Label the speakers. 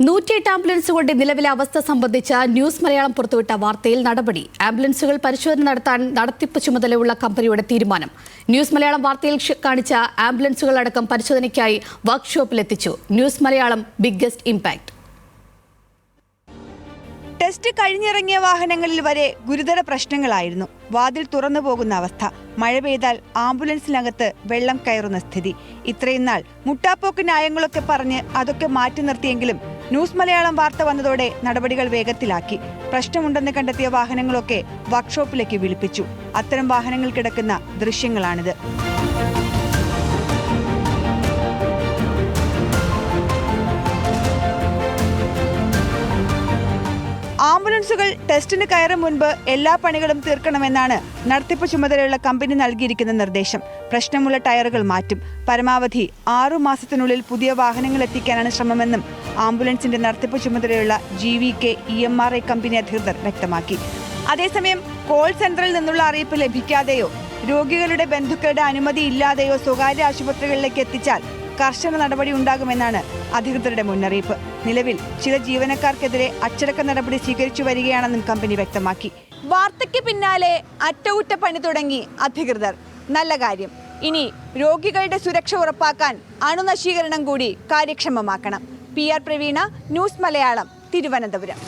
Speaker 1: 108 ആംബുലൻസുകളുടെ നിലവിലെ അവസ്ഥ സംബന്ധിച്ച ന്യൂസ് മലയാളം പുറത്തുവിട്ട വാർത്തയിൽ നടപടി. ആംബുലൻസുകൾ പരിശോധന നടത്താൻ നടത്തിപ്പ് ചുമതലയുള്ള കമ്പനിയുടെ തീരുമാനം. ന്യൂസ് മലയാളം വാർത്തയിൽ കാണിച്ച ആംബുലൻസുകളടക്കം പരിശോധനയ്ക്കായി വർക്ക്ഷോപ്പിലെത്തിച്ചു. News Malayalam biggest impact.
Speaker 2: Test കഴിഞ്ഞിറങ്ങിയ വാഹനങ്ങളിൽ വരെ ഗുരുതര പ്രശ്നങ്ങളായിരുന്നു. വാതിൽ തുറന്നു പോകുന്ന അവസ്ഥ, മഴ പെയ്താൽ ആംബുലൻസിനകത്ത് വെള്ളം കയറുന്ന സ്ഥിതി. ഇത്രയും നാൾ മുട്ടാപ്പോക്ക് ന്യായങ്ങളൊക്കെ പറഞ്ഞ് അതൊക്കെ മാറ്റി നിർത്തിയെങ്കിലും ന്യൂസ് മലയാളം വാർത്ത വന്നതോടെ നടപടികൾ വേഗത്തിലാക്കി. പ്രശ്നമുണ്ടെന്ന് കണ്ടെത്തിയ വാഹനങ്ങളൊക്കെ വർക്ക്ഷോപ്പിലേക്ക് വിളിപ്പിച്ചു. അത്തരം വാഹനങ്ങൾ കിടക്കുന്ന ദൃശ്യങ്ങളാണിത്. ആംബുലൻസുകൾ ടെസ്റ്റിന് കയറും മുൻപ് എല്ലാ പണികളും തീർക്കണമെന്നാണ് നടത്തിപ്പ് ചുമതലയുള്ള കമ്പനി നൽകിയിരിക്കുന്ന നിർദ്ദേശം. പ്രശ്നമുള്ള ടയറുകൾ മാറ്റും. പരമാവധി 6 മാസത്തിനുള്ളിൽ പുതിയ വാഹനങ്ങൾ എത്തിക്കാനാണ് ശ്രമമെന്നും ആംബുലൻസിന്റെ നടത്തിപ്പ് ചുമതലയുള്ള GVK EMRI കമ്പനി അധികൃതർ വ്യക്തമാക്കി. അതേസമയം കോൾ സെന്ററിൽ നിന്നുള്ള അറിയിപ്പ് ലഭിക്കാതെയോ രോഗികളുടെ ബന്ധുക്കളുടെ അനുമതി ഇല്ലാതെയോ സ്വകാര്യ ആശുപത്രികളിലേക്ക് എത്തിച്ചാൽ കർശന നടപടി ഉണ്ടാകുമെന്നാണ് അധികൃതരുടെ മുന്നറിയിപ്പ്. നിലവിൽ ചില ജീവനക്കാർക്കെതിരെ അച്ചടക്ക നടപടി സ്വീകരിച്ചു വരികയാണെന്നും കമ്പനി വ്യക്തമാക്കി. വാർത്തയ്ക്ക് പിന്നാലെ അറ്റകുറ്റപ്പണി തുടങ്ങി അധികൃതർ. നല്ല കാര്യം. ഇനി രോഗികളുടെ സുരക്ഷ ഉറപ്പാക്കാൻ അണുനശീകരണം കൂടി കാര്യക്ഷമമാക്കണം. PR Praveena, news Malayalam, Thiruvananthapuram.